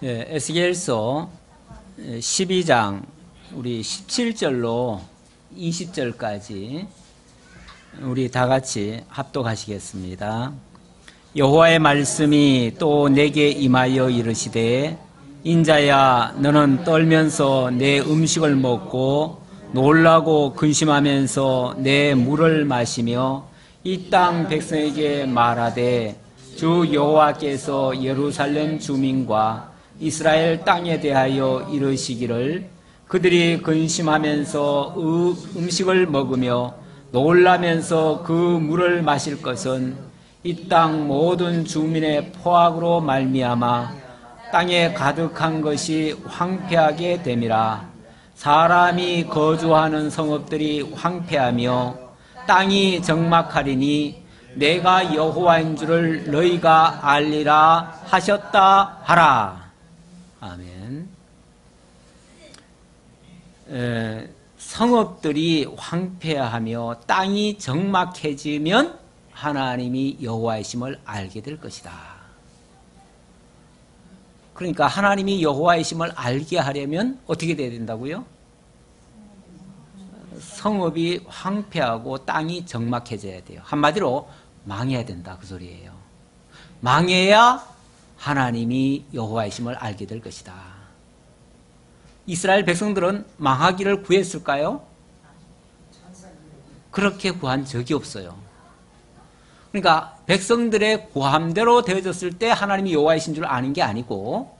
예, 에스겔서 12장 우리 17절로 20절까지 우리 다 같이 합독하시겠습니다. 여호와의 말씀이 또 내게 임하여 이르시되 인자야 너는 떨면서 내 음식을 먹고 놀라고 근심하면서 내 물을 마시며 이 땅 백성에게 말하되 주 여호와께서 예루살렘 주민과 이스라엘 땅에 대하여 이르시기를 그들이 근심하면서 음식을 먹으며 놀라면서 그 물을 마실 것은 이 땅 모든 주민의 포악으로 말미암아 땅에 가득한 것이 황폐하게 됨이라. 사람이 거주하는 성읍들이 황폐하며 땅이 적막하리니 내가 여호와인 줄을 너희가 알리라 하셨다 하라. 아멘. 성읍들이 황폐하며 땅이 적막해지면 하나님이 여호와이심을 알게 될 것이다. 그러니까 하나님이 여호와이심을 알게 하려면 어떻게 돼야 된다고요? 성읍이 황폐하고 땅이 적막해져야 돼요. 한마디로 망해야 된다 그 소리예요. 망해야 하나님이 여호와이심을 알게 될 것이다. 이스라엘 백성들은 망하기를 구했을까요? 그렇게 구한 적이 없어요. 그러니까 백성들의 구함대로 되어졌을 때 하나님이 여호와이신 줄 아는 게 아니고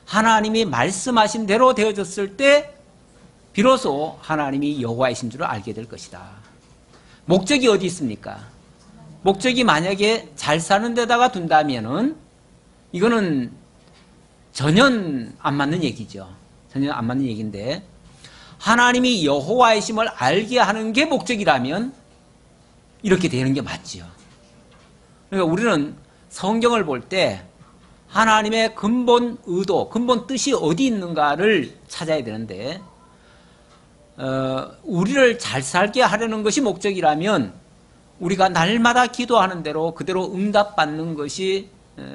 하나님이 말씀하신 대로 되어졌을 때 비로소 하나님이 여호와이신 줄을 알게 될 것이다. 목적이 어디 있습니까? 목적이 만약에 잘 사는 데다가 둔다면은 이거는 전혀 안 맞는 얘기죠. 전혀 안 맞는 얘기인데 하나님이 여호와이심을 알게 하는 게 목적이라면 이렇게 되는 게 맞지요. 그러니까 우리는 성경을 볼 때 하나님의 근본 의도, 근본 뜻이 어디 있는가를 찾아야 되는데 우리를 잘 살게 하려는 것이 목적이라면 우리가 날마다 기도하는 대로 그대로 응답받는 것이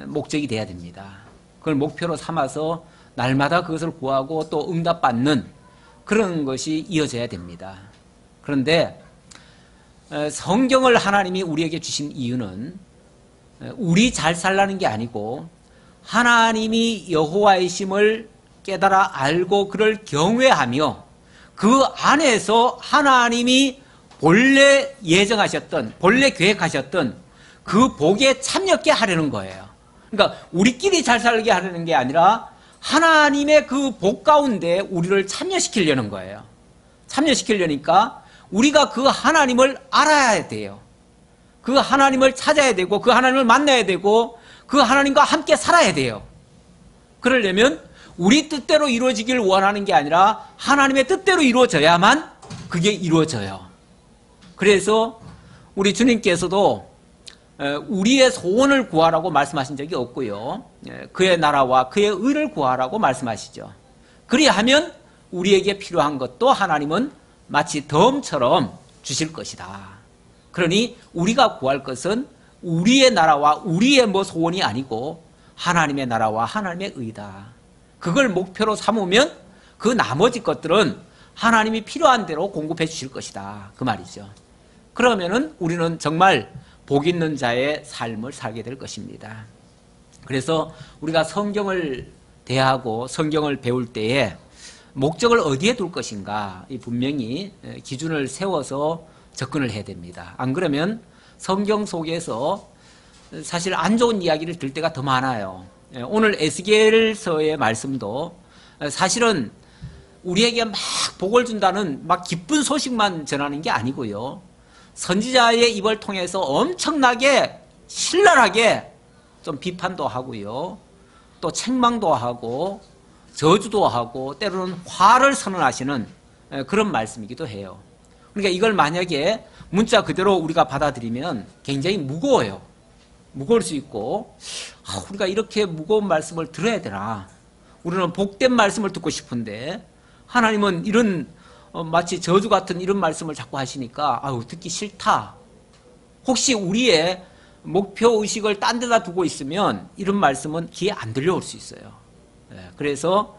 목적이 돼야 됩니다. 그걸 목표로 삼아서 날마다 그것을 구하고 또 응답받는 그런 것이 이어져야 됩니다. 그런데 성경을 하나님이 우리에게 주신 이유는 우리 잘 살라는 게 아니고 하나님이 여호와이심을 깨달아 알고 그를 경외하며 그 안에서 하나님이 본래 예정하셨던, 본래 계획하셨던 그 복에 참여하게 하려는 거예요. 그러니까 우리끼리 잘 살게 하려는 게 아니라 하나님의 그 복 가운데 우리를 참여시키려는 거예요. 참여시키려니까 우리가 그 하나님을 알아야 돼요. 그 하나님을 찾아야 되고 그 하나님을 만나야 되고 그 하나님과 함께 살아야 돼요. 그러려면 우리 뜻대로 이루어지길 원하는 게 아니라 하나님의 뜻대로 이루어져야만 그게 이루어져요. 그래서 우리 주님께서도 우리의 소원을 구하라고 말씀하신 적이 없고요. 그의 나라와 그의 의를 구하라고 말씀하시죠. 그리하면 우리에게 필요한 것도 하나님은 마치 덤처럼 주실 것이다. 그러니 우리가 구할 것은 우리의 나라와 우리의 소원이 아니고 하나님의 나라와 하나님의 의다. 그걸 목표로 삼으면 그 나머지 것들은 하나님이 필요한 대로 공급해 주실 것이다. 그 말이죠. 그러면은 우리는 정말 복 있는 자의 삶을 살게 될 것입니다. 그래서 우리가 성경을 대하고 성경을 배울 때에 목적을 어디에 둘 것인가 분명히 기준을 세워서 접근을 해야 됩니다. 안 그러면 성경 속에서 사실 안 좋은 이야기를 들 때가 더 많아요. 오늘 에스겔서의 말씀도 사실은 우리에게 막 복을 준다는 막 기쁜 소식만 전하는 게 아니고요. 선지자의 입을 통해서 엄청나게 신랄하게 좀 비판도 하고요. 또 책망도 하고 저주도 하고 때로는 화를 선언하시는 그런 말씀이기도 해요. 그러니까 이걸 만약에 문자 그대로 우리가 받아들이면 굉장히 무거워요. 무거울 수 있고 우리가 이렇게 무거운 말씀을 들어야 되나. 우리는 복된 말씀을 듣고 싶은데 하나님은 이런 마치 저주 같은 이런 말씀을 자꾸 하시니까 듣기 싫다. 혹시 우리의 목표의식을 딴 데다 두고 있으면 이런 말씀은 귀에 안 들려올 수 있어요. 그래서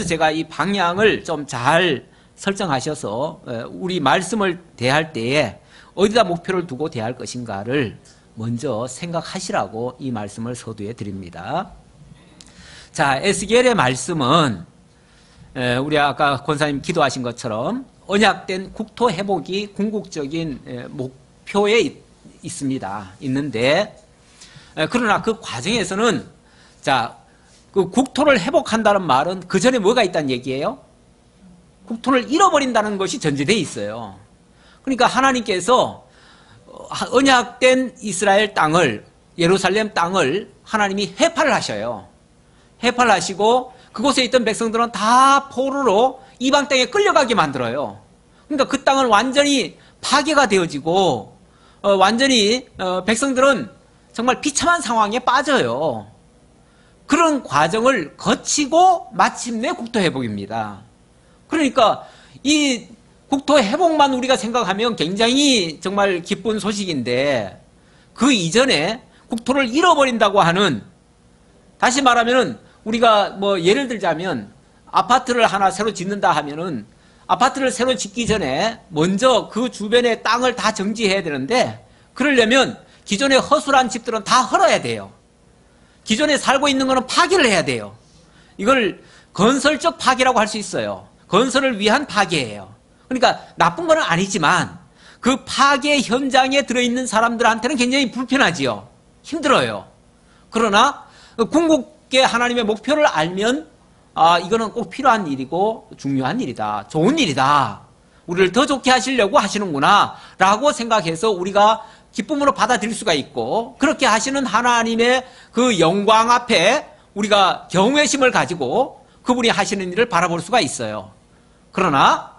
제가 이 방향을 좀 잘 설정하셔서 우리 말씀을 대할 때에 어디다 목표를 두고 대할 것인가를 먼저 생각하시라고 이 말씀을 서두에 드립니다. 자, 에스겔의 말씀은 우리 아까 권사님 기도하신 것처럼 언약된 국토 회복이 궁극적인 목표에 있는데, 그러나 그 과정에서는, 자, 그 국토를 회복한다는 말은 그 전에 뭐가 있다는 얘기예요? 국토를 잃어버린다는 것이 전제되어 있어요. 그러니까 하나님께서 언약된 이스라엘 땅을, 예루살렘 땅을 하나님이 회파를 하셔요. 회파를 하시고 그곳에 있던 백성들은 다 포로로 이방 땅에 끌려가게 만들어요. 그러니까 그 땅은 완전히 파괴가 되어지고 완전히 백성들은 정말 비참한 상황에 빠져요. 그런 과정을 거치고 마침내 국토 회복입니다. 그러니까 이 국토 회복만 우리가 생각하면 굉장히 정말 기쁜 소식인데, 그 이전에 국토를 잃어버린다고 하는, 다시 말하면은 우리가 뭐 예를 들자면 아파트를 하나 새로 짓는다 하면은 아파트를 새로 짓기 전에 먼저 그 주변의 땅을 다 정지해야 되는데, 그러려면 기존에 허술한 집들은 다 헐어야 돼요. 기존에 살고 있는 거는 파괴를 해야 돼요. 이걸 건설적 파괴라고 할 수 있어요. 건설을 위한 파괴예요. 그러니까 나쁜 건 아니지만 그 파괴 현장에 들어있는 사람들한테는 굉장히 불편하지요. 힘들어요. 그러나 궁극의 하나님의 목표를 알면 이거는 꼭 필요한 일이고 중요한 일이다. 좋은 일이다. 우리를 더 좋게 하시려고 하시는구나 라고 생각해서 우리가 기쁨으로 받아들일 수가 있고, 그렇게 하시는 하나님의 그 영광 앞에 우리가 경외심을 가지고 그분이 하시는 일을 바라볼 수가 있어요. 그러나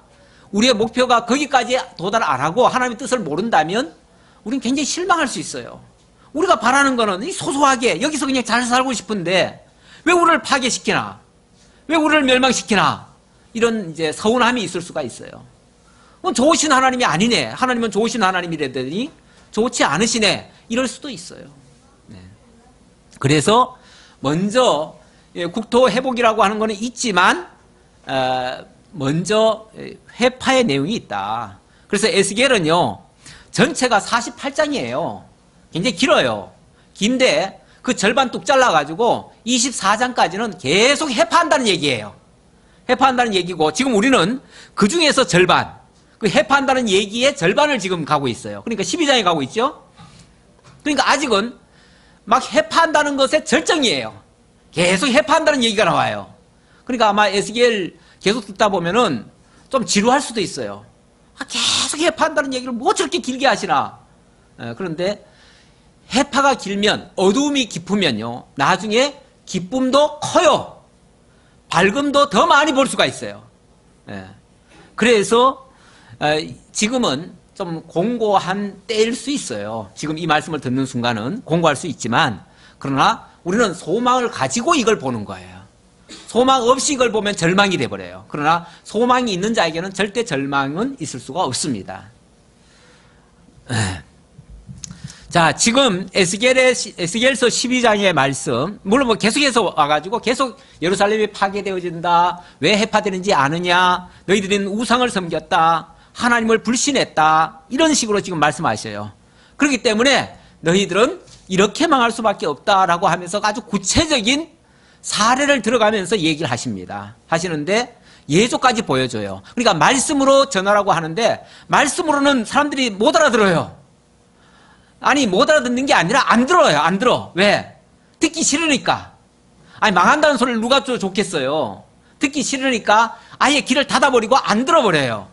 우리의 목표가 거기까지 도달 안 하고 하나님의 뜻을 모른다면 우리는 굉장히 실망할 수 있어요. 우리가 바라는 거는 소소하게 여기서 그냥 잘 살고 싶은데 왜 우리를 파괴시키나? 왜 우리를 멸망시키나? 이런 이제 서운함이 있을 수가 있어요. 좋으신 하나님이 아니네. 하나님은 좋으신 하나님이라더니 좋지 않으시네. 이럴 수도 있어요. 네. 그래서 먼저 국토 회복이라고 하는 거는 있지만 먼저 회파의 내용이 있다. 그래서 에스겔은요, 전체가 48장이에요. 굉장히 길어요. 긴데 그 절반 뚝 잘라가지고 24장까지는 계속 회파한다는 얘기예요. 회파한다는 얘기고, 지금 우리는 그 중에서 절반, 그 회파한다는 얘기의 절반을 지금 가고 있어요. 그러니까 12장에 가고 있죠. 그러니까 아직은 막 회파한다는 것의 절정이에요. 계속 회파한다는 얘기가 나와요. 그러니까 아마 에스겔 계속 듣다 보면은 좀 지루할 수도 있어요. 계속 회파한다는 얘기를 뭐 저렇게 길게 하시나. 그런데 회파가 길면, 어두움이 깊으면요, 나중에 기쁨도 커요. 밝음도 더 많이 볼 수가 있어요. 그래서 지금은 좀 공고한 때일 수 있어요. 지금 이 말씀을 듣는 순간은 공고할 수 있지만, 그러나 우리는 소망을 가지고 이걸 보는 거예요. 소망 없이 이걸 보면 절망이 돼버려요. 그러나 소망이 있는 자에게는 절대 절망은 있을 수가 없습니다. 자, 지금 에스겔서 12장의 말씀, 물론 뭐 계속해서 와가지고 계속 예루살렘이 파괴되어진다, 왜 해파되는지 아느냐, 너희들은 우상을 섬겼다, 하나님을 불신했다, 이런 식으로 지금 말씀하셔요. 그렇기 때문에 너희들은 이렇게 망할 수밖에 없다라고 하면서 아주 구체적인 사례를 들어가면서 얘기를 하시는데 예조까지 보여줘요. 그러니까 말씀으로 전하라고 하는데 말씀으로는 사람들이 못 알아들어요. 아니, 못 알아듣는 게 아니라 안 들어요. 안 들어. 왜? 듣기 싫으니까. 아니, 망한다는 소리를 누가 좋겠어요. 듣기 싫으니까 아예 귀를 닫아버리고 안 들어버려요.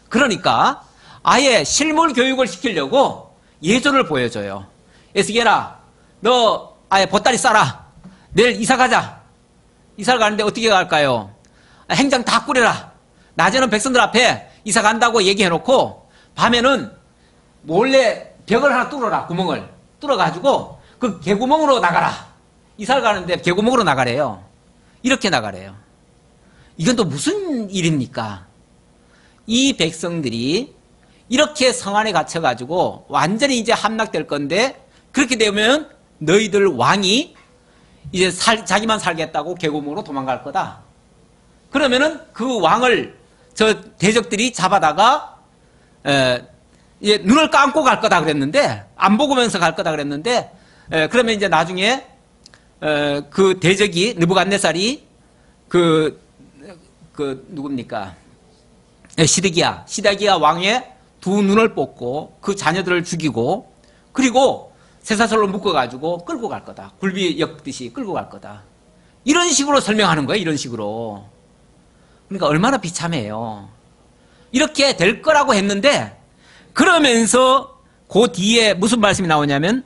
그러니까 아예 실물 교육을 시키려고 예조를 보여줘요. 에스겔아, 너 아예 보따리 싸라. 내일 이사 가자. 이사를 가는데 어떻게 갈까요? 행장 다 꾸려라. 낮에는 백성들 앞에 이사 간다고 얘기해놓고 밤에는 몰래 벽을 하나 뚫어라. 구멍을 뚫어가지고 그 개구멍으로 나가라. 이사를 가는데 개구멍으로 나가래요. 이렇게 나가래요. 이건 또 무슨 일입니까? 이 백성들이 이렇게 성 안에 갇혀가지고 완전히 이제 함락될 건데, 그렇게 되면 너희들 왕이 이제 자기만 살겠다고 계곡으로 도망갈 거다. 그러면은 그 왕을 저 대적들이 잡아다가 이제 눈을 감고 갈 거다 그랬는데, 안 보고면서 갈 거다 그랬는데, 그러면 이제 나중에 그 대적이 느부갓네살이 누굽니까? 시드기야 왕의 두 눈을 뽑고 그 자녀들을 죽이고, 그리고 쇠사슬로 묶어가지고 끌고 갈 거다. 굴비 엮듯이 끌고 갈 거다. 이런 식으로 설명하는 거예요. 이런 식으로. 그러니까 얼마나 비참해요. 이렇게 될 거라고 했는데, 그러면서 그 뒤에 무슨 말씀이 나오냐면,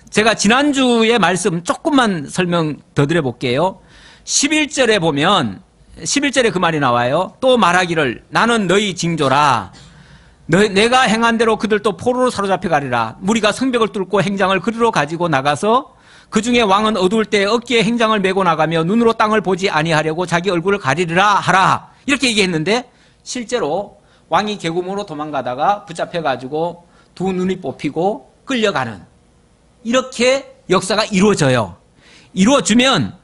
제가 지난주에 말씀 조금만 설명 더 드려볼게요. 11절에 보면 11절에 그 말이 나와요. 또 말하기를 나는 너희 징조라. 내가 행한 대로 그들도 포로로 사로잡혀 가리라. 무리가 성벽을 뚫고 행장을 그리로 가지고 나가서 그 중에 왕은 어두울 때 어깨에 행장을 메고 나가며 눈으로 땅을 보지 아니하려고 자기 얼굴을 가리리라 하라. 이렇게 얘기했는데 실제로 왕이 계곡으로 도망가다가 붙잡혀가지고 두 눈이 뽑히고 끌려가는 이렇게 역사가 이루어져요. 이루어지면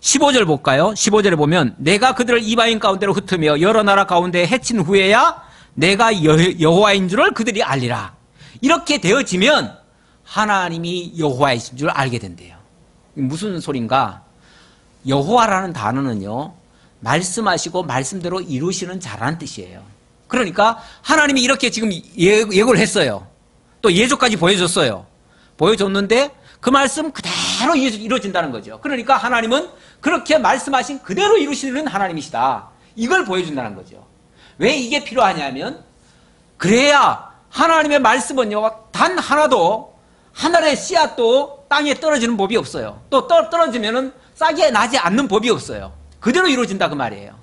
15절 볼까요? 15절에 보면 내가 그들을 이방인 가운데로 흩으며 여러 나라 가운데 해친 후에야 내가 여호와인 줄을 그들이 알리라. 이렇게 되어지면 하나님이 여호와이신 줄 알게 된대요. 무슨 소린가? 여호와라는 단어는요, 말씀하시고 말씀대로 이루시는 자라는 뜻이에요. 그러니까 하나님이 이렇게 지금 예고를 했어요. 또 예조까지 보여줬어요. 보여줬는데 그 말씀 그대로 이루어진다는 거죠. 그러니까 하나님은 그렇게 말씀하신 그대로 이루시는 하나님이시다. 이걸 보여준다는 거죠. 왜 이게 필요하냐면, 그래야 하나님의 말씀은요, 단 하나도 하늘의 씨앗도 땅에 떨어지는 법이 없어요. 또 떨어지면은 싹이 나지 않는 법이 없어요. 그대로 이루어진다 그 말이에요.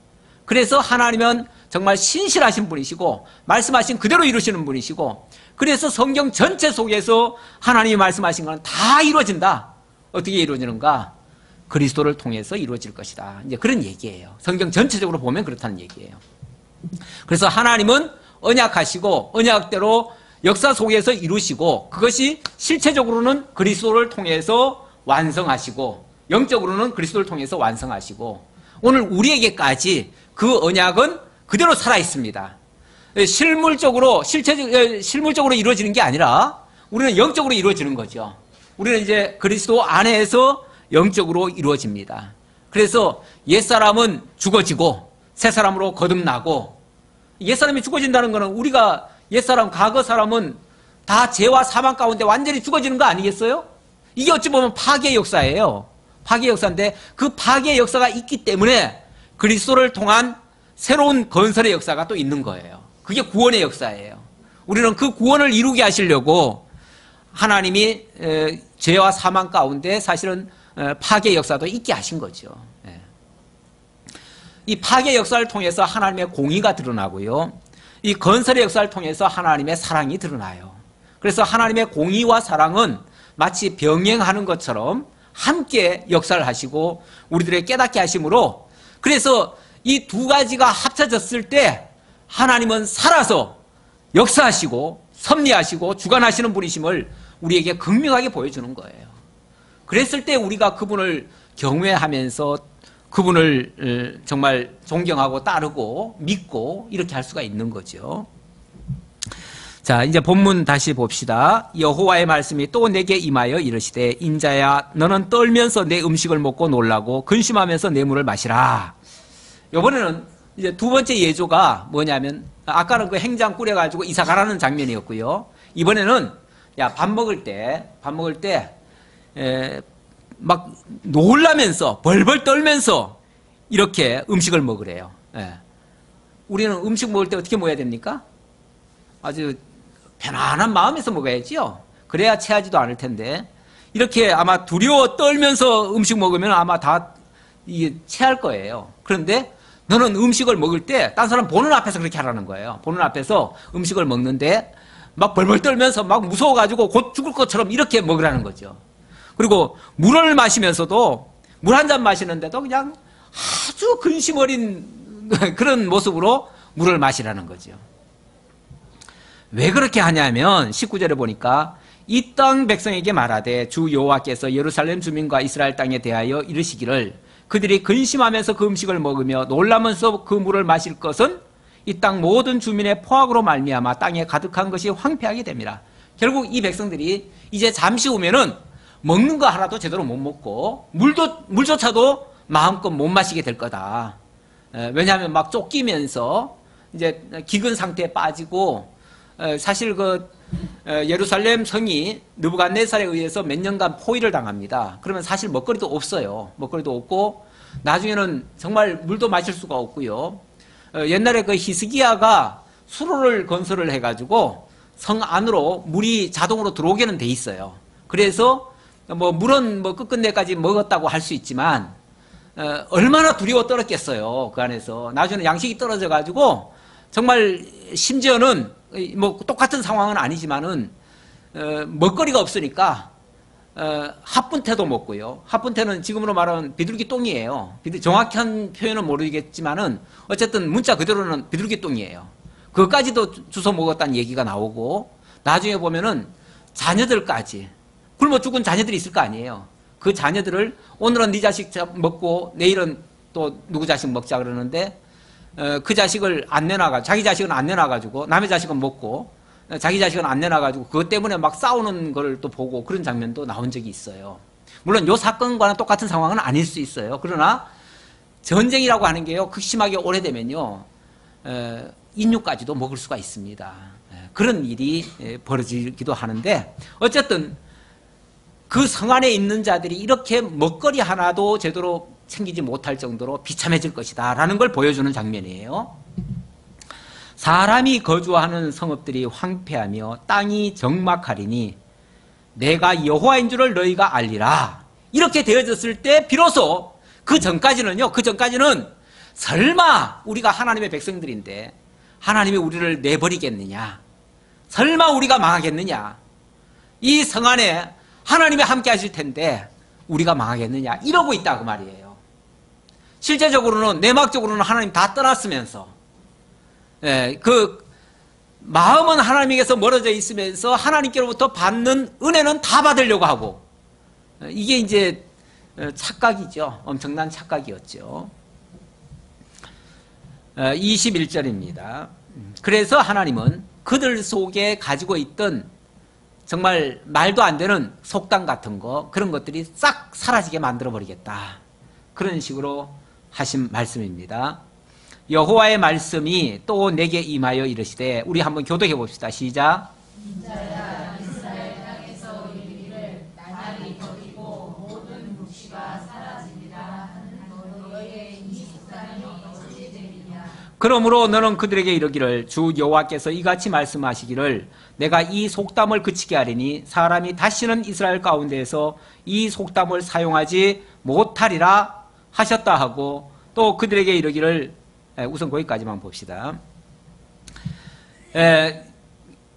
그래서 하나님은 정말 신실하신 분이시고 말씀하신 그대로 이루시는 분이시고, 그래서 성경 전체 속에서 하나님이 말씀하신 건 다 이루어진다. 어떻게 이루어지는가? 그리스도를 통해서 이루어질 것이다. 이제 그런 얘기예요. 성경 전체적으로 보면 그렇다는 얘기예요. 그래서 하나님은 언약하시고 언약대로 역사 속에서 이루시고, 그것이 실체적으로는 그리스도를 통해서 완성하시고, 영적으로는 그리스도를 통해서 완성하시고, 오늘 우리에게까지 그 언약은 그대로 살아 있습니다. 실물적으로 이루어지는 게 아니라 우리는 영적으로 이루어지는 거죠. 우리는 이제 그리스도 안에서 영적으로 이루어집니다. 그래서 옛사람은 죽어지고 새사람으로 거듭나고, 옛사람이 죽어진다는 것은 우리가 옛사람, 과거 사람은 다 죄와 사망 가운데 완전히 죽어지는 거 아니겠어요? 이게 어찌 보면 파괴의 역사예요. 파괴의 역사인데, 그 파괴의 역사가 있기 때문에 그리스도를 통한 새로운 건설의 역사가 또 있는 거예요. 그게 구원의 역사예요. 우리는 그 구원을 이루게 하시려고 하나님이 죄와 사망 가운데 사실은 파괴의 역사도 있게 하신 거죠. 이 파괴의 역사를 통해서 하나님의 공의가 드러나고요, 이 건설의 역사를 통해서 하나님의 사랑이 드러나요. 그래서 하나님의 공의와 사랑은 마치 병행하는 것처럼 함께 역사를 하시고 우리들의 깨닫게 하심으로, 그래서 이 두 가지가 합쳐졌을 때 하나님은 살아서 역사하시고 섭리하시고 주관하시는 분이심을 우리에게 극명하게 보여주는 거예요. 그랬을 때 우리가 그분을 경외하면서 그분을 정말 존경하고 따르고 믿고 이렇게 할 수가 있는 거죠. 자, 이제 본문 다시 봅시다. 여호와의 말씀이 또 내게 임하여 이르시되, 인자야 너는 떨면서 내 음식을 먹고 놀라고 근심하면서 내 물을 마시라. 이번에는 이제 두 번째 예조가 뭐냐면, 아까는 그 행장 꾸려가지고 이사 가라는 장면이었고요, 이번에는 밥 먹을 때 막 놀라면서 벌벌 떨면서 이렇게 음식을 먹으래요. 우리는 음식 먹을 때 어떻게 먹어야 됩니까? 아주 편안한 마음에서 먹어야지요. 그래야 체하지도 않을 텐데, 이렇게 아마 두려워 떨면서 음식 먹으면 아마 다 이게 체할 거예요. 그런데 너는 음식을 먹을 때 딴 사람 보는 앞에서 그렇게 하라는 거예요. 보는 앞에서 음식을 먹는데 막 벌벌 떨면서 막 무서워가지고 곧 죽을 것처럼 이렇게 먹으라는 거죠. 그리고 물을 마시면서도 물 한 잔 마시는데도 그냥 아주 근심 어린 그런 모습으로 물을 마시라는 거죠. 왜 그렇게 하냐면 19절에 보니까 이 땅 백성에게 말하되 주 여호와께서 예루살렘 주민과 이스라엘 땅에 대하여 이르시기를 그들이 근심하면서 그 음식을 먹으며 놀라면서 그 물을 마실 것은 이 땅 모든 주민의 포악으로 말미암아 땅에 가득한 것이 황폐하게 됩니다. 결국 이 백성들이 이제 잠시 후면은 먹는 거 하나도 제대로 못 먹고 물조차도 마음껏 못 마시게 될 거다. 왜냐하면 막 쫓기면서 이제 기근 상태에 빠지고, 사실 예루살렘 성이 느부갓네살에 의해서 몇 년간 포위를 당합니다. 그러면 사실 먹거리도 없어요. 먹거리도 없고 나중에는 정말 물도 마실 수가 없고요. 옛날에 히스기야가 수로를 건설을 해가지고 성 안으로 물이 자동으로 들어오게는 돼 있어요. 그래서 물은 끝끝내까지 먹었다고 할 수 있지만 얼마나 두려워 떨었겠어요. 그 안에서 나중에는 양식이 떨어져가지고 정말 심지어는 똑같은 상황은 아니지만은 먹거리가 없으니까 합분태도 먹고요. 합분태는 지금으로 말하면 비둘기 똥이에요. 정확한 표현은 모르겠지만은 어쨌든 문자 그대로는 비둘기 똥이에요. 그것까지도 주워 먹었다는 얘기가 나오고, 나중에 보면은 자녀들까지 굶어 죽은 자녀들이 있을 거 아니에요. 그 자녀들을 오늘은 네 자식 먹고 내일은 또 누구 자식 먹자 그러는데 그 자식을 안 내놔가지고, 자기 자식은 안 내놔가지고 남의 자식은 먹고 자기 자식은 안 내놔가지고 그것 때문에 막 싸우는 걸 또 보고 그런 장면도 나온 적이 있어요. 물론 이 사건과는 똑같은 상황은 아닐 수 있어요. 그러나 전쟁이라고 하는 게요, 극심하게 오래되면요 인육까지도 먹을 수가 있습니다. 그런 일이 벌어지기도 하는데, 어쨌든 그 성 안에 있는 자들이 이렇게 먹거리 하나도 제대로 챙기지 못할 정도로 비참해질 것이다 라는 걸 보여주는 장면이에요. 사람이 거주하는 성읍들이 황폐하며 땅이 적막하리니 내가 여호와인 줄을 너희가 알리라. 이렇게 되어졌을 때 비로소 그 전까지는 설마 우리가 하나님의 백성들인데 하나님이 우리를 내버리겠느냐, 설마 우리가 망하겠느냐, 이 성 안에 하나님이 함께 하실 텐데 우리가 망하겠느냐, 이러고 있다 그 말이에요. 실제적으로는, 내막적으로는 하나님 다 떠났으면서 그 마음은 하나님에게서 멀어져 있으면서 하나님께로부터 받는 은혜는 다 받으려고 하고, 이게 이제 착각이죠. 엄청난 착각이었죠. 21절입니다. 그래서 하나님은 그들 속에 가지고 있던 정말 말도 안 되는 속담 같은 거, 그런 것들이 싹 사라지게 만들어 버리겠다, 그런 식으로 하신 말씀입니다. 여호와의 말씀이 또 내게 임하여 이르시되, 우리 한번 교독해 봅시다. 시작. 인자야 이스라엘 땅에서 이르기를 나날이 더디고 모든 묵시가 사라지리라 하는 너희의 이 속담이 어찌 되리냐. 그러므로 너는 그들에게 이르기를 주 여호와께서 이같이 말씀하시기를 내가 이 속담을 그치게 하리니 사람이 다시는 이스라엘 가운데에서 이 속담을 사용하지 못하리라 하셨다 하고, 또 그들에게 이르기를, 우선 거기까지만 봅시다.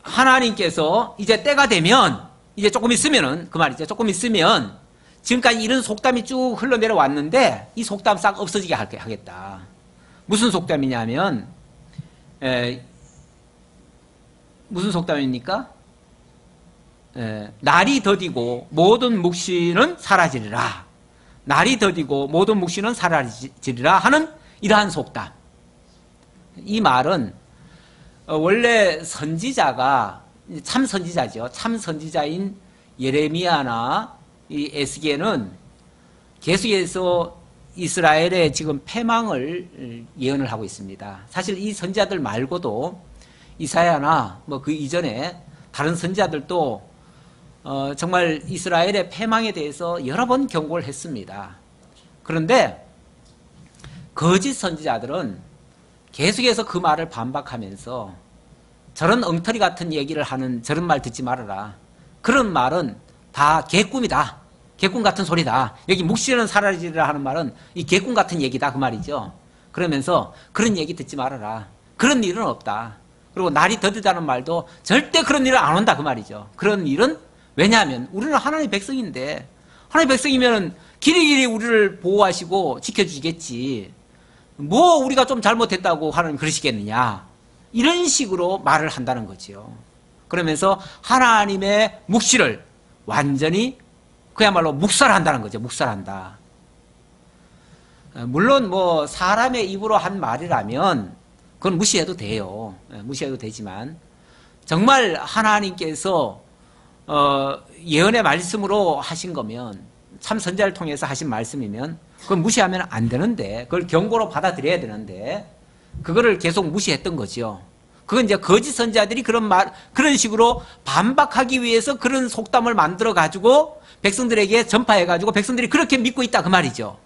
하나님께서 이제 때가 되면, 이제 조금 있으면은, 그 말이죠. 조금 있으면 지금까지 이런 속담이 쭉 흘러내려왔는데 이 속담 싹 없어지게 하겠다. 무슨 속담이냐면, 무슨 속담입니까? 날이 더디고 모든 묵시는 사라지리라. 날이 더디고 모든 묵시는 사라지리라 하는 이러한 속담. 이 말은 원래 선지자가, 참 선지자죠. 참 선지자인 예레미야나 이 에스겔은 계속해서 이스라엘의 지금 패망을 예언을 하고 있습니다. 사실 이 선지자들 말고도 이사야나 그 이전에 다른 선지자들도 정말 이스라엘의 패망에 대해서 여러 번 경고를 했습니다. 그런데 거짓 선지자들은 계속해서 그 말을 반박하면서 저런 엉터리 같은 얘기를 하는 저런 말 듣지 말아라. 그런 말은 다 개꿈이다. 개꿈 같은 소리다. 여기 묵시는 사라지리라 하는 말은 이 개꿈 같은 얘기다 그 말이죠. 그러면서 그런 얘기 듣지 말아라. 그런 일은 없다. 그리고 날이 더디다는 말도 절대 그런 일은 안 온다 그 말이죠. 그런 일은, 왜냐하면 우리는 하나님의 백성인데, 하나님의 백성이면 길이길이 우리를 보호하시고 지켜주시겠지. 뭐 우리가 좀 잘못했다고 하나님 그러시겠느냐. 이런 식으로 말을 한다는 거죠. 그러면서 하나님의 묵시를 완전히 그야말로 묵살한다는 거죠. 묵살한다. 물론 뭐 사람의 입으로 한 말이라면 그건 무시해도 돼요. 무시해도 되지만 정말 하나님께서 예언의 말씀으로 하신 거면, 참 선지자를 통해서 하신 말씀이면 그걸 무시하면 안 되는데, 그걸 경고로 받아들여야 되는데 그거를 계속 무시했던 거죠. 그건 이제 거짓 선지자들이 그런 식으로 반박하기 위해서 그런 속담을 만들어 가지고 백성들에게 전파해 가지고 백성들이 그렇게 믿고 있다 그 말이죠.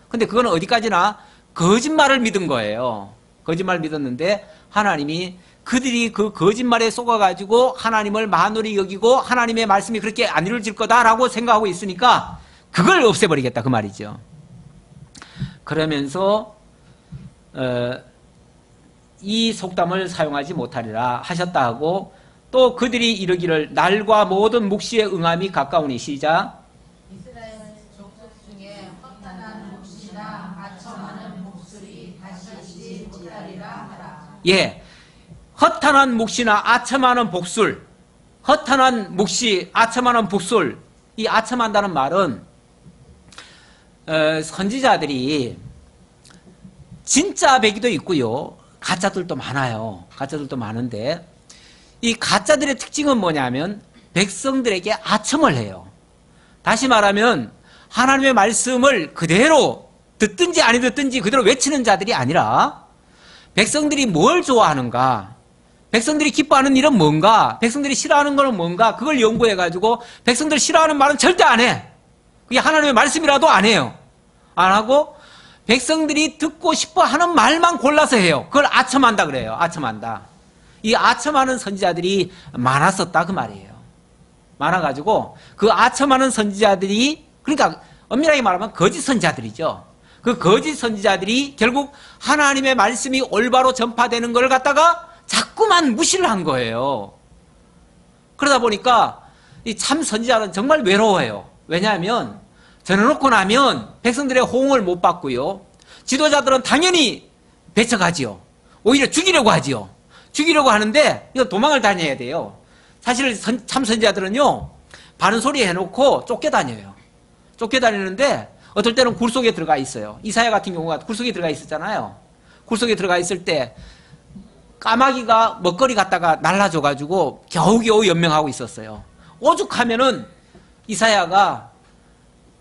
근데 그건 어디까지나 거짓말을 믿은 거예요. 거짓말 믿었는데 하나님이 그들이 그 거짓말에 속아가지고 하나님을 만홀히 여기고 하나님의 말씀이 그렇게 안 이루어질 거다라고 생각하고 있으니까 그걸 없애버리겠다 그 말이죠. 그러면서 이 속담을 사용하지 못하리라 하셨다 하고, 또 그들이 이르기를 날과 모든 묵시의 응함이 가까우니, 시작. 이스라엘 족속 중에 허탄한 묵시나 아첨하는 목소리 다시 있지 못하리라 하라. 예, 허탄한 묵시나 아첨하는 복술, 허탄한 묵시, 아첨하는 복술. 이 아첨한다는 말은 선지자들이 진짜 배기도 있고요, 가짜들도 많아요. 가짜들도 많은데 이 가짜들의 특징은 뭐냐면 백성들에게 아첨을 해요. 다시 말하면 하나님의 말씀을 그대로 듣든지 아니 듣든지 그대로 외치는 자들이 아니라 백성들이 뭘 좋아하는가, 백성들이 기뻐하는 일은 뭔가, 백성들이 싫어하는 것은 뭔가, 그걸 연구해가지고 백성들 싫어하는 말은 절대 안 해. 그게 하나님의 말씀이라도 안 해요. 안 하고 백성들이 듣고 싶어 하는 말만 골라서 해요. 그걸 아첨한다 그래요. 아첨한다. 이 아첨하는 선지자들이 많았었다 그 말이에요. 많아가지고 그 아첨하는 선지자들이, 그러니까 엄밀하게 말하면 거짓 선지자들이죠. 그 거짓 선지자들이 결국 하나님의 말씀이 올바로 전파되는 걸 갖다가 자꾸만 무시를 한 거예요. 그러다 보니까 이 참 선지자는 정말 외로워요. 왜냐하면 전해놓고 나면 백성들의 호응을 못 받고요, 지도자들은 당연히 배척하지요. 오히려 죽이려고 하지요. 죽이려고 하는데 이거 도망을 다녀야 돼요. 사실 참 선지자들은요, 바른 소리 해놓고 쫓겨다녀요. 쫓겨다니는데 어떨 때는 굴속에 들어가 있어요. 이사야 같은 경우가 굴속에 들어가 있었잖아요. 굴속에 들어가 있을 때 까마귀가 먹거리 갖다가 날라줘가지고 겨우겨우 연명하고 있었어요. 오죽하면은 이사야가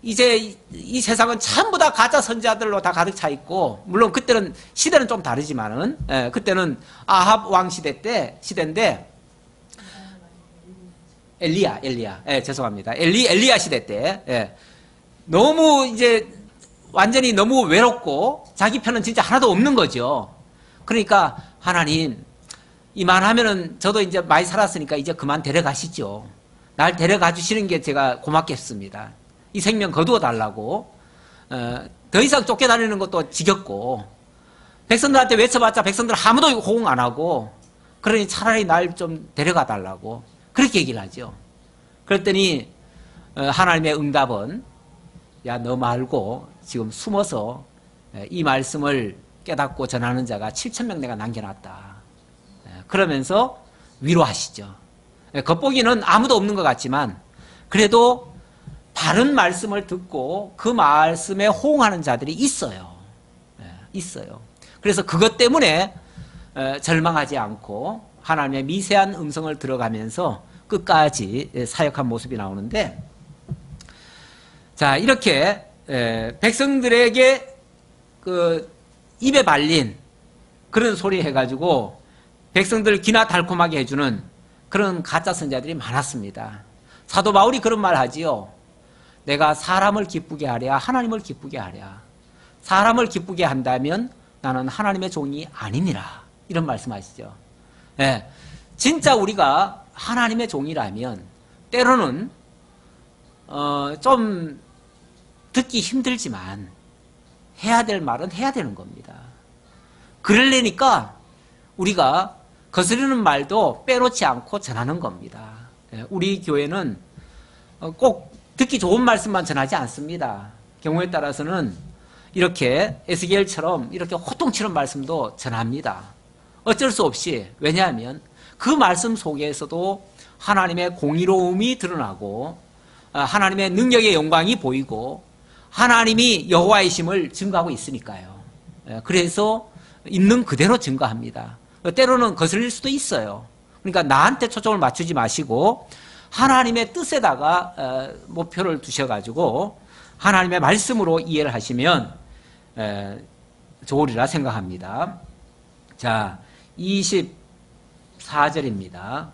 이제 이 세상은 전부 다 가짜 선지자들로 다 가득 차 있고, 물론 그때는 시대는 좀 다르지만은, 그때는 아합 왕 시대인데 엘리야, 죄송합니다. 엘리야 시대 때, 너무 이제 완전히 너무 외롭고 자기 편은 진짜 하나도 없는 거죠. 그러니까 하나님, 이만하면은 저도 이제 많이 살았으니까 이제 그만 데려가시죠. 날 데려가 주시는 게 제가 고맙겠습니다. 이 생명 거두어 달라고. 더 이상 쫓겨다니는 것도 지겹고, 백성들한테 외쳐봤자 백성들 아무도 호응 안 하고, 그러니 차라리 날 좀 데려가 달라고 그렇게 얘기를 하죠. 그랬더니 하나님의 응답은, 야, 너 말고 지금 숨어서 이 말씀을 깨닫고 전하는 자가 7,000명 내가 남겨놨다. 그러면서 위로하시죠. 겉보기는 아무도 없는 것 같지만 그래도 바른 말씀을 듣고 그 말씀에 호응하는 자들이 있어요. 있어요. 그래서 그것 때문에 절망하지 않고 하나님의 미세한 음성을 들어가면서 끝까지 사역한 모습이 나오는데, 자, 이렇게 백성들에게 그 입에 발린 그런 소리 해가지고 백성들 기나 달콤하게 해주는 그런 가짜 선지자들이 많았습니다. 사도 바울이 그런 말 하지요. 내가 사람을 기쁘게 하랴 하나님을 기쁘게 하랴. 사람을 기쁘게 한다면 나는 하나님의 종이 아니니라. 이런 말씀하시죠. 진짜 우리가 하나님의 종이라면 때로는 좀 듣기 힘들지만 해야 될 말은 해야 되는 겁니다. 그러려니까 우리가 거스르는 말도 빼놓지 않고 전하는 겁니다. 우리 교회는 꼭 듣기 좋은 말씀만 전하지 않습니다. 경우에 따라서는 이렇게 에스겔처럼 이렇게 호통치는 말씀도 전합니다. 어쩔 수 없이. 왜냐하면 그 말씀 속에서도 하나님의 공의로움이 드러나고 하나님의 능력의 영광이 보이고 하나님이 여호와이심을 증거하고 있으니까요. 그래서 있는 그대로 증거합니다. 때로는 거슬릴 수도 있어요. 그러니까 나한테 초점을 맞추지 마시고 하나님의 뜻에다가 목표를 두셔가지고 하나님의 말씀으로 이해를 하시면 좋으리라 생각합니다. 자, 24절입니다.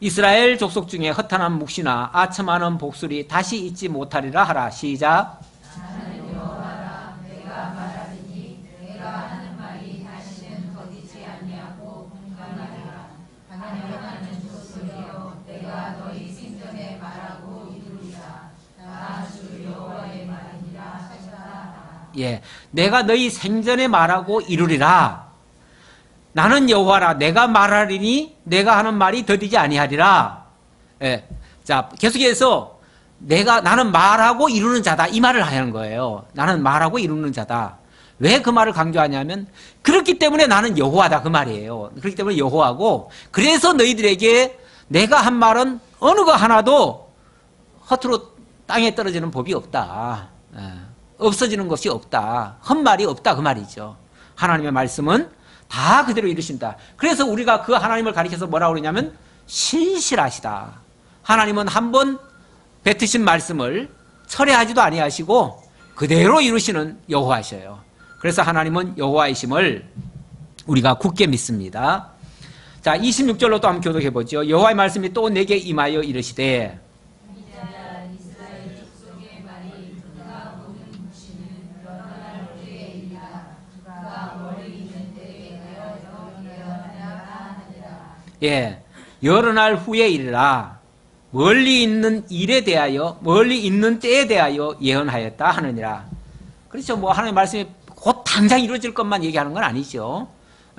이스라엘 족속 중에 허탄한 묵시나 아첨하는 복술이 다시 있지 못하리라 하라. 시작. 나는 여호와라. 내가 말하리니 내가 하는 말이 다시는 거짓지 아니하고 공감하리라. 나는 족속이여 내가 너희 생전에 말하고 이루리라. 나 주 여호와의 말이니라 하셨다. 예, 내가 너희 생전에 말하고 이루리라. 나는 여호와라. 내가 말하리니 내가 하는 말이 더디지 아니하리라. 예. 자, 계속해서 나는 말하고 이루는 자다. 이 말을 하는 거예요. 나는 말하고 이루는 자다. 왜 그 말을 강조하냐면 그렇기 때문에 나는 여호와다 그 말이에요. 그렇기 때문에 여호와고 그래서 너희들에게 내가 한 말은 어느 거 하나도 허투루 땅에 떨어지는 법이 없다. 예. 없어지는 것이 없다. 헛말이 없다 그 말이죠. 하나님의 말씀은 다 그대로 이루신다. 그래서 우리가 그 하나님을 가리켜서 뭐라고 그러냐면 신실하시다. 하나님은 한번 뱉으신 말씀을 철회하지도 아니하시고 그대로 이루시는 여호와셔요. 그래서 하나님은 여호와이심을 우리가 굳게 믿습니다. 자, 26절로 또 한번 교독해 보죠. 여호와의 말씀이 또 내게 임하여 이르시되 예, 여러 날 후에 이르라. 멀리 있는 일에 대하여, 멀리 있는 때에 대하여 예언하였다 하느니라. 그렇죠. 뭐 하나님의 말씀이 곧 당장 이루어질 것만 얘기하는 건 아니죠.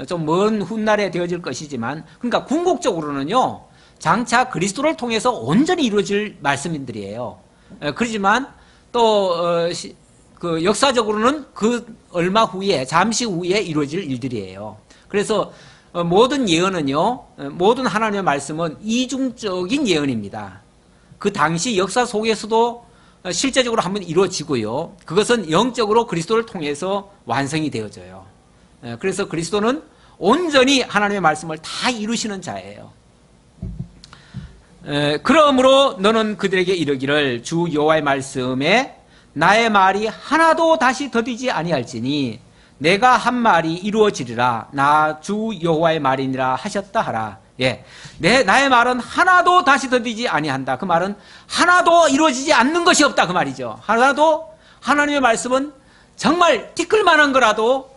좀 먼 훗날에 되어질 것이지만, 그러니까 궁극적으로는요, 장차 그리스도를 통해서 온전히 이루어질 말씀들이에요. 그렇지만 또 그 역사적으로는 그 얼마 후에, 잠시 후에 이루어질 일들이에요. 그래서 모든 예언은요, 모든 하나님의 말씀은 이중적인 예언입니다. 그 당시 역사 속에서도 실제적으로 한번 이루어지고요. 그것은 영적으로 그리스도를 통해서 완성이 되어져요. 그래서 그리스도는 온전히 하나님의 말씀을 다 이루시는 자예요. 그러므로 너는 그들에게 이르기를 주 여호와의 말씀에 나의 말이 하나도 다시 더디지 아니할지니 내가 한 말이 이루어지리라. 나 주 여호와의 말이니라 하셨다 하라. 예, 나의 말은 하나도 다시 더디지 아니한다. 그 말은 하나도 이루어지지 않는 것이 없다 그 말이죠. 하나도 하나님의 말씀은 정말 티끌만한 거라도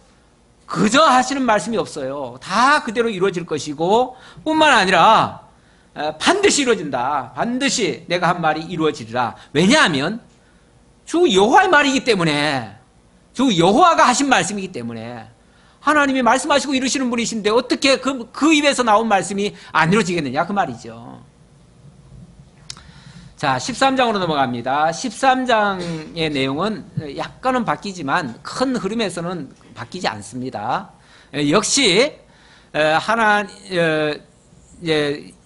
그저 하시는 말씀이 없어요. 다 그대로 이루어질 것이고 뿐만 아니라 반드시 이루어진다. 반드시 내가 한 말이 이루어지리라. 왜냐하면 주 여호와의 말이기 때문에, 주 여호와가 하신 말씀이기 때문에 하나님이 말씀하시고 이루시는 분이신데 어떻게 그 입에서 나온 말씀이 안 이루어지겠느냐 그 말이죠. 자, 13장으로 넘어갑니다. 13장의 내용은 약간은 바뀌지만 큰 흐름에서는 바뀌지 않습니다. 역시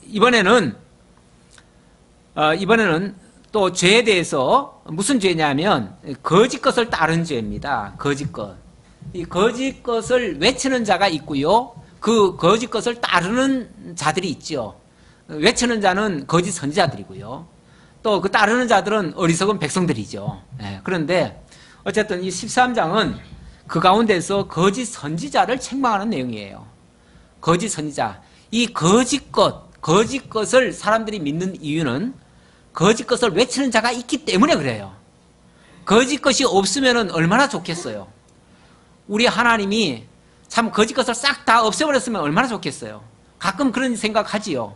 이번에는 또 죄에 대해서 무슨 죄냐면 거짓 것을 따른 죄입니다. 거짓 것. 이 거짓 것을 외치는 자가 있고요. 그 거짓 것을 따르는 자들이 있죠. 외치는 자는 거짓 선지자들이고요. 또 그 따르는 자들은 어리석은 백성들이죠. 그런데 어쨌든 이 13장은 그 가운데서 거짓 선지자를 책망하는 내용이에요. 거짓 선지자. 이 거짓 것을 사람들이 믿는 이유는 거짓 것을 외치는 자가 있기 때문에 그래요. 거짓 것이 없으면 얼마나 좋겠어요. 우리 하나님이 참 거짓 것을 싹 다 없애버렸으면 얼마나 좋겠어요. 가끔 그런 생각하지요.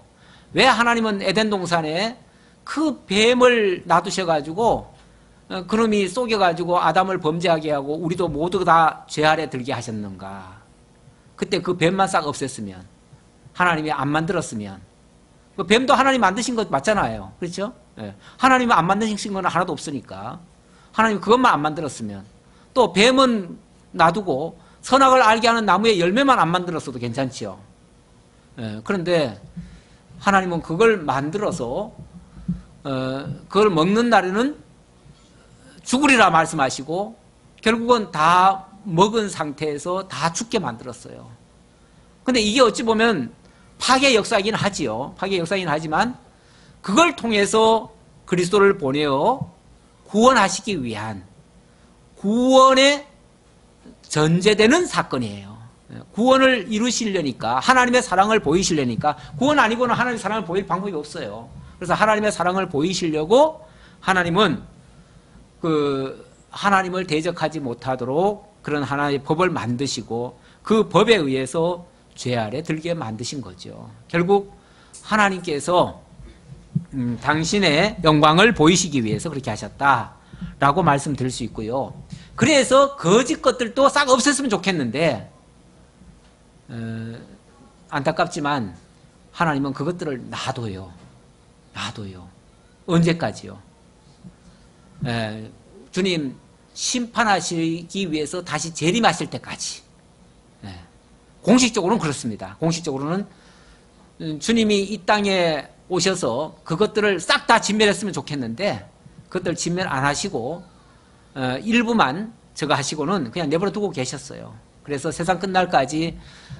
왜 하나님은 에덴 동산에 그 뱀을 놔두셔가지고 그놈이 속여가지고 아담을 범죄하게 하고 우리도 모두 다 죄 아래 들게 하셨는가. 그때 그 뱀만 싹 없앴으면, 하나님이 안 만들었으면, 그 뱀도 하나님 만드신 것 맞잖아요. 그렇죠? 예. 하나님이 안 만드신 건 하나도 없으니까 하나님 그것만 안 만들었으면, 또 뱀은 놔두고 선악을 알게 하는 나무의 열매만 안 만들었어도 괜찮지요. 그런데 하나님은 그걸 만들어서 그걸 먹는 날에는 죽으리라 말씀하시고 결국은 다 먹은 상태에서 다 죽게 만들었어요. 근데 이게 어찌 보면 파괴 역사이긴 하지요. 파괴 역사이긴 하지만 그걸 통해서 그리스도를 보내어 구원하시기 위한 구원의 전제되는 사건이에요. 구원을 이루시려니까, 하나님의 사랑을 보이시려니까, 구원 아니고는 하나님의 사랑을 보일 방법이 없어요. 그래서 하나님의 사랑을 보이시려고 하나님은 하나님을 대적하지 못하도록 그런 하나의 법을 만드시고 그 법에 의해서 죄 아래 들게 만드신 거죠. 결국 하나님께서 당신의 영광을 보이시기 위해서 그렇게 하셨다라고 말씀드릴 수 있고요. 그래서 거짓 것들도 싹 없앴으면 좋겠는데 안타깝지만 하나님은 그것들을 놔둬요. 언제까지요? 주님 심판하시기 위해서 다시 재림하실 때까지. 공식적으로는 그렇습니다. 공식적으로는 주님이 이 땅에 오셔서 그것들을 싹 다 진멸했으면 좋겠는데 그것들 진멸 안 하시고 일부만 저거 하시고는 그냥 내버려 두고 계셨어요. 그래서 세상 끝날까지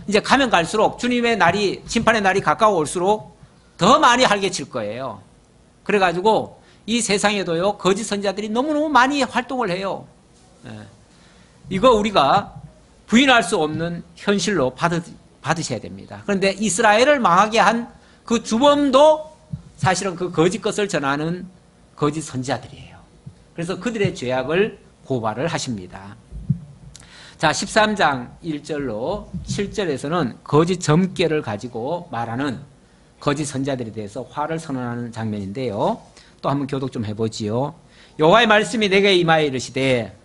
이제 가면 갈수록 주님의 날이, 심판의 날이 가까워 올수록 더 많이 활개칠 거예요. 그래가지고 이 세상에도요 거짓 선지자들이 너무너무 많이 활동을 해요. 이거 우리가 부인할 수 없는 현실로 받으셔야 됩니다. 그런데 이스라엘을 망하게 한 그 주범도 사실은 그 거짓 것을 전하는 거짓 선지자들이에요. 그래서 그들의 죄악을 고발을 하십니다. 자, 13장 1절로 7절에서는 거짓 점괘를 가지고 말하는 거짓 선지자들에 대해서 화를 선언하는 장면인데요. 또 한번 교독 좀 해보지요. 여호와의 말씀이 내게 임하여 이르시되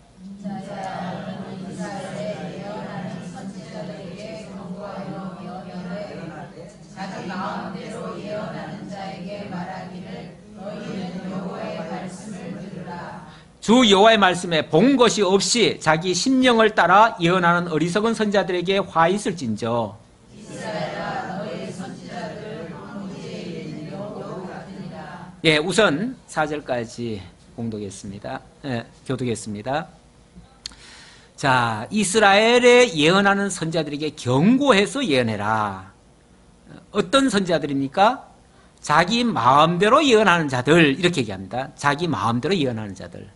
주 여호와의 말씀에 본 것이 없이 자기 심령을 따라 예언하는 어리석은 선지자들에게 화 있을진저. 예, 우선 4절까지 공독했습니다. 교독했습니다. 자, 이스라엘에 예언하는 선지자들에게 경고해서 예언해라. 어떤 선지자들입니까? 자기 마음대로 예언하는 자들, 이렇게 얘기합니다. 자기 마음대로 예언하는 자들.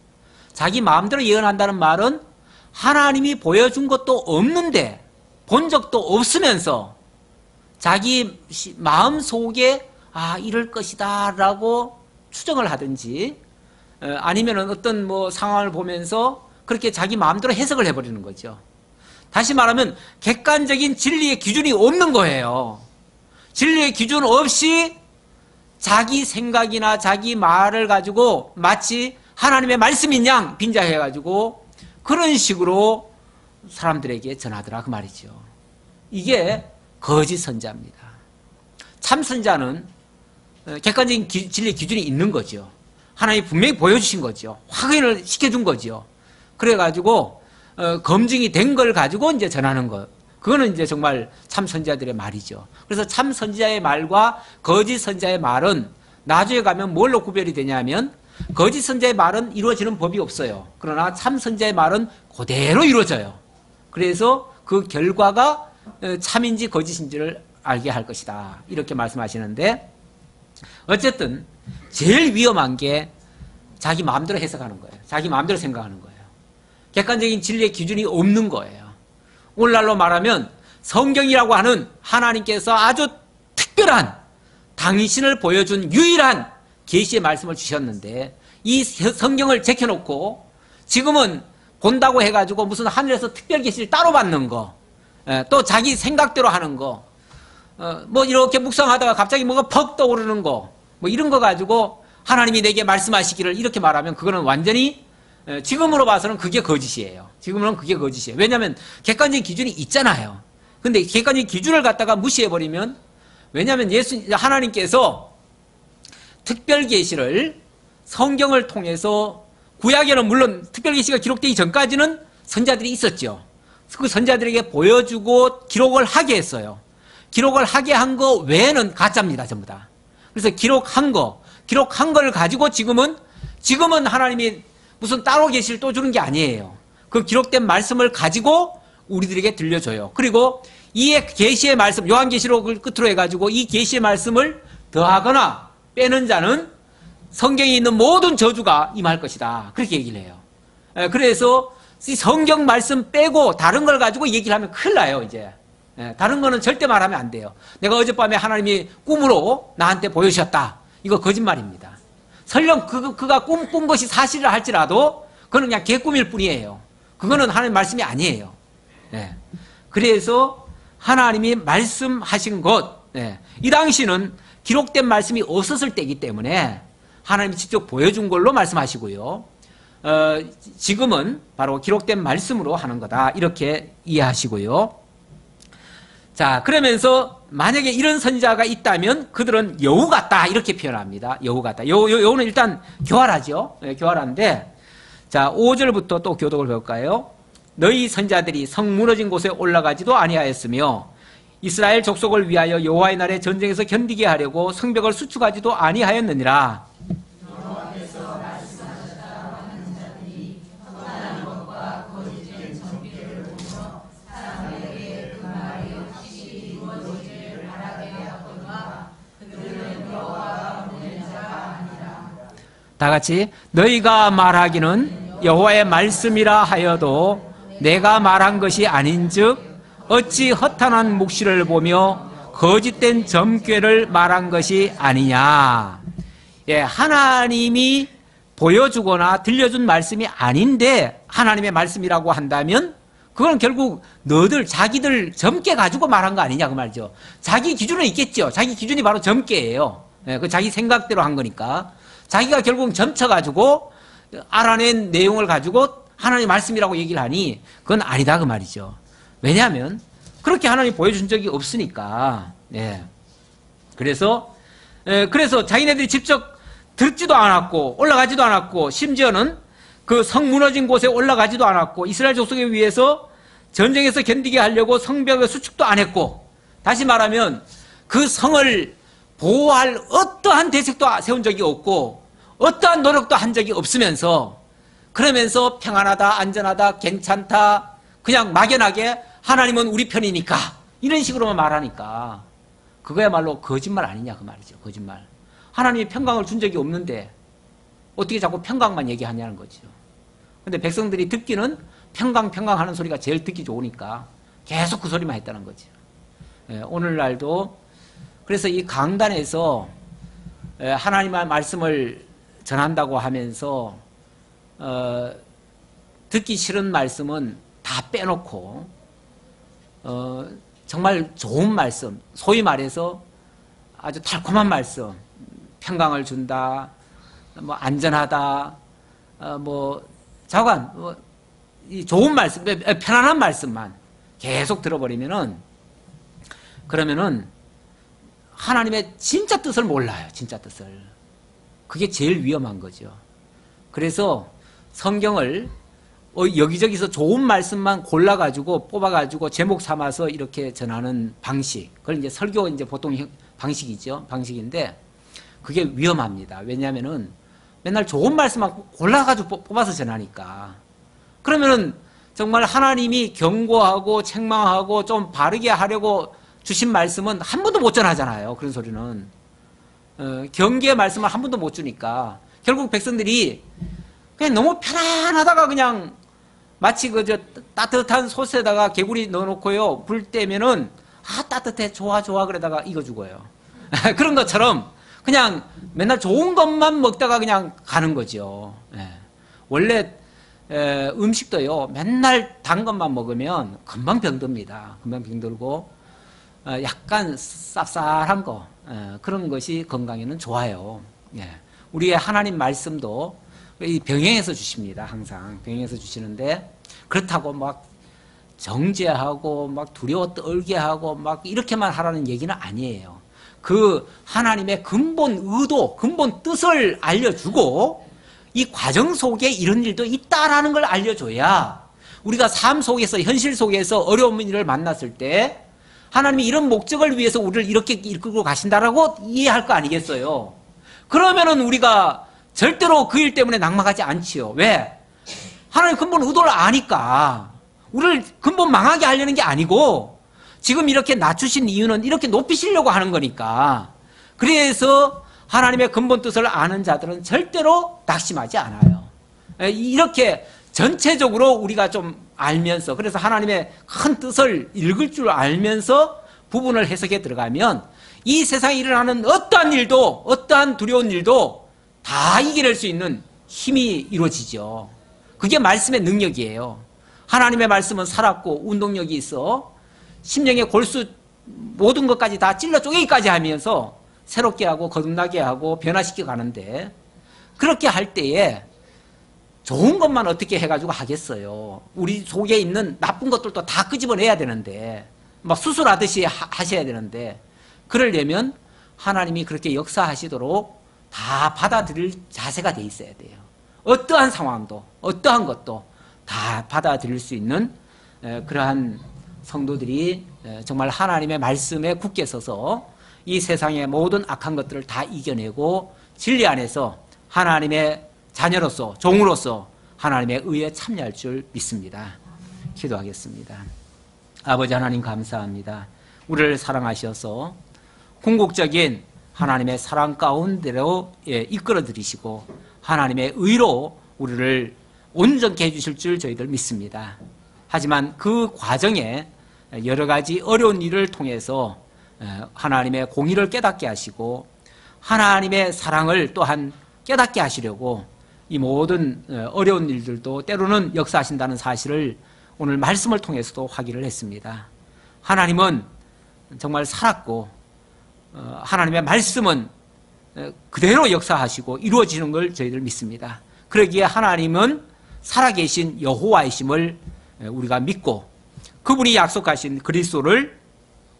자기 마음대로 예언한다는 말은 하나님이 보여준 것도 없는데, 본 적도 없으면서 자기 마음 속에 이럴 것이다 라고 추정을 하든지, 아니면 어떤 상황을 보면서 그렇게 자기 마음대로 해석을 해버리는 거죠. 다시 말하면 객관적인 진리의 기준이 없는 거예요. 진리의 기준 없이 자기 생각이나 자기 말을 가지고 마치 하나님의 말씀인 양 빈자해가지고 그런 식으로 사람들에게 전하더라 그 말이죠. 이게 거짓 선자입니다. 참 선자는 객관적인 진리의 기준이 있는 거죠. 하나님이 분명히 보여주신 거죠. 확인을 시켜준 거죠. 그래가지고 검증이 된 걸 가지고 이제 전하는 것. 그거는 이제 정말 참 선지자들의 말이죠. 그래서 참 선지자의 말과 거짓 선지자의 말은 나중에 가면 뭘로 구별이 되냐면 거짓 선지자의 말은 이루어지는 법이 없어요. 그러나 참 선지자의 말은 그대로 이루어져요. 그래서 그 결과가 참인지 거짓인지를 알게 할 것이다. 이렇게 말씀하시는데 어쨌든 제일 위험한 게 자기 마음대로 해석하는 거예요. 자기 마음대로 생각하는 거예요. 객관적인 진리의 기준이 없는 거예요. 오늘날로 말하면 성경이라고 하는 하나님께서 아주 특별한 당신을 보여준 유일한 계시의 말씀을 주셨는데 이 성경을 제껴놓고 지금은 본다고 해가지고 무슨 하늘에서 특별 계시를 따로 받는 거, 또 자기 생각대로 하는 거, 이렇게 묵상하다가 갑자기 뭐가 퍽 떠오르는 거, 이런 거 가지고 하나님이 내게 말씀하시기를 이렇게 말하면 그거는 완전히 지금으로 봐서는 그게 거짓이에요. 지금은 그게 거짓이에요. 왜냐하면 객관적인 기준이 있잖아요. 근데 객관적인 기준을 갖다가 무시해버리면, 왜냐하면 하나님께서 특별 계시를 성경을 통해서, 구약에는 물론 특별 계시가 기록되기 전까지는 선자들이 있었죠. 그 선자들에게 보여주고 기록을 하게 했어요. 기록을 하게 한 거 외에는 가짜입니다. 전부 다. 그래서 기록한 걸 가지고 지금은 하나님이 무슨 따로 계시를 또 주는 게 아니에요. 그 기록된 말씀을 가지고 우리들에게 들려줘요. 그리고 이 계시의 말씀, 요한계시록을 끝으로 해가지고 이 계시의 말씀을 더하거나 빼는 자는 성경에 있는 모든 저주가 임할 것이다. 그렇게 얘기를 해요. 그래서 이 성경 말씀 빼고 다른 걸 가지고 얘기를 하면 큰일 나요, 이제. 다른 거는 절대 말하면 안 돼요. 내가 어젯밤에 하나님이 꿈으로 나한테 보여주셨다. 이거 거짓말입니다. 설령 그가 꾼 것이 사실을 할지라도 그건 그냥 개꿈일 뿐이에요. 그거는 하나님 말씀이 아니에요. 그래서 하나님이 말씀하신 것, 이 당시는 기록된 말씀이 없었을 때이기 때문에 하나님이 직접 보여준 걸로 말씀하시고요. 지금은 바로 기록된 말씀으로 하는 거다. 이렇게 이해하시고요. 자, 그러면서 만약에 이런 선지자가 있다면 그들은 여우 같다. 이렇게 표현합니다. 여우 같다. 여우는 일단 교활하죠. 교활한데, 자, 5절부터 또 교독을 배울까요? 너희 선지자들이 성 무너진 곳에 올라가지도 아니하였으며 이스라엘 족속을 위하여 여호와의 날에 전쟁에서 견디게 하려고 성벽을 수축하지도 아니하였느니라. 다 같이 너희가 말하기는 여호와의 말씀이라 하여도 내가 말한 것이 아닌즉 어찌 허탄한 묵시를 보며 거짓된 점괘를 말한 것이 아니냐. 하나님이 보여주거나 들려준 말씀이 아닌데 하나님의 말씀이라고 한다면 그건 결국 너들 자기들 점괘 가지고 말한 거 아니냐 그 말이죠. 자기 기준은 있겠죠. 자기 기준이 바로 점괘예요. 그 자기 생각대로 한 거니까 자기가 결국 점쳐가지고 알아낸 내용을 가지고 하나님 말씀이라고 얘기를 하니 그건 아니다 그 말이죠. 왜냐하면 그렇게 하나님 보여준 적이 없으니까. 그래서 자기네들이 직접 듣지도 않았고 올라가지도 않았고 심지어는 그 성 무너진 곳에 올라가지도 않았고 이스라엘 족속에 위해서 전쟁에서 견디게 하려고 성벽의 수축도 안 했고, 다시 말하면 그 성을 보호할 어떠한 대책도 세운 적이 없고 어떠한 노력도 한 적이 없으면서 그러면서 평안하다, 안전하다, 괜찮다, 그냥 막연하게 하나님은 우리 편이니까 이런 식으로만 말하니까 그거야말로 거짓말 아니냐 그 말이죠. 거짓말. 하나님이 평강을 준 적이 없는데 어떻게 자꾸 평강만 얘기하냐는 거죠. 근데 백성들이 듣기는 평강 하는 소리가 제일 듣기 좋으니까 계속 그 소리만 했다는 거죠. 오늘날도 그래서 이 강단에서 하나님의 말씀을 전한다고 하면서 듣기 싫은 말씀은 다 빼놓고 정말 좋은 말씀, 소위 말해서 아주 달콤한 말씀, 평강을 준다, 뭐 안전하다, 자관, 이 좋은 말씀, 편안한 말씀만 계속 들어버리면은 그러면은 하나님의 진짜 뜻을 몰라요. 진짜 뜻을. 그게 제일 위험한 거죠. 그래서 성경을 여기저기서 좋은 말씀만 골라가지고 뽑아가지고 제목 삼아서 이렇게 전하는 방식, 그걸 이제 설교 이제 보통 방식이죠. 방식인데 그게 위험합니다. 왜냐하면은 맨날 좋은 말씀만 골라가지고 뽑아서 전하니까. 그러면은 정말 하나님이 경고하고 책망하고 좀 바르게 하려고 주신 말씀은 한 번도 못 전하잖아요. 그런 소리는. 경계의 말씀을 한 번도 못 주니까 결국 백성들이 그냥 너무 편안하다가 그냥 마치 따뜻한 솥에다가 개구리 넣어놓고요. 불 때면은 따뜻해 좋아 그러다가 익어 죽어요. 그런 것처럼 그냥 맨날 좋은 것만 먹다가 그냥 가는 거죠. 원래 음식도요. 맨날 단 것만 먹으면 금방 병듭니다. 금방 병들고 약간 쌉쌀한 거 그런 것이 건강에는 좋아요. 우리의 하나님 말씀도 병행해서 주십니다. 항상 병행해서 주시는데 그렇다고 막 정죄하고 막 두려워 떨게 하고 막 이렇게만 하라는 얘기는 아니에요. 그 하나님의 근본 의도, 근본 뜻을 알려주고 이 과정 속에 이런 일도 있다라는 걸 알려줘야 우리가 삶 속에서 현실 속에서 어려운 일을 만났을 때 하나님이 이런 목적을 위해서 우리를 이렇게 이끌고 가신다라고 이해할 거 아니겠어요? 그러면은 우리가 절대로 그 일 때문에 낙망하지 않지요. 왜? 하나님 근본 의도를 아니까. 우리를 근본 망하게 하려는 게 아니고 지금 이렇게 낮추신 이유는 이렇게 높이시려고 하는 거니까. 그래서 하나님의 근본 뜻을 아는 자들은 절대로 낙심하지 않아요. 이렇게 전체적으로 우리가 좀 알면서, 그래서 하나님의 큰 뜻을 읽을 줄 알면서 부분을 해석해 들어가면 이 세상에 일어나는 어떠한 일도, 어떠한 두려운 일도 다 이겨낼 수 있는 힘이 이루어지죠. 그게 말씀의 능력이에요. 하나님의 말씀은 살았고 운동력이 있어 심령의 골수 모든 것까지 다 찔러 쪼개기까지 하면서 새롭게 하고 거듭나게 하고 변화시켜 가는데, 그렇게 할 때에 좋은 것만 어떻게 해가지고 하겠어요. 우리 속에 있는 나쁜 것들도 다 끄집어내야 되는데, 막 수술하듯이 하셔야 되는데, 그러려면 하나님이 그렇게 역사하시도록 다 받아들일 자세가 돼 있어야 돼요. 어떠한 상황도 어떠한 것도 다 받아들일 수 있는 그러한 성도들이 정말 하나님의 말씀에 굳게 서서 이 세상의 모든 악한 것들을 다 이겨내고 진리 안에서 하나님의 자녀로서, 종으로서 하나님의 의에 참여할 줄 믿습니다. 기도하겠습니다. 아버지 하나님 감사합니다. 우리를 사랑하셔서 궁극적인 하나님의 사랑 가운데로 이끌어 들이시고 하나님의 의로 우리를 온전케 해주실 줄 저희들 믿습니다. 하지만 그 과정에 여러 가지 어려운 일을 통해서 하나님의 공의를 깨닫게 하시고 하나님의 사랑을 또한 깨닫게 하시려고 이 모든 어려운 일들도 때로는 역사하신다는 사실을 오늘 말씀을 통해서도 확인을 했습니다. 하나님은 정말 살았고 하나님의 말씀은 그대로 역사하시고 이루어지는 걸 저희들 믿습니다. 그러기에 하나님은 살아계신 여호와이심을 우리가 믿고 그분이 약속하신 그리스도를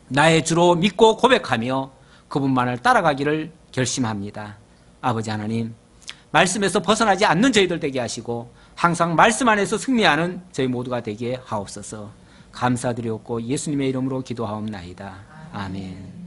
나의 주로 믿고 고백하며 그분만을 따라가기를 결심합니다. 아버지 하나님, 말씀에서 벗어나지 않는 저희들 되게 하시고 항상 말씀 안에서 승리하는 저희 모두가 되게 하옵소서. 감사드리옵고 예수님의 이름으로 기도하옵나이다. 아멘.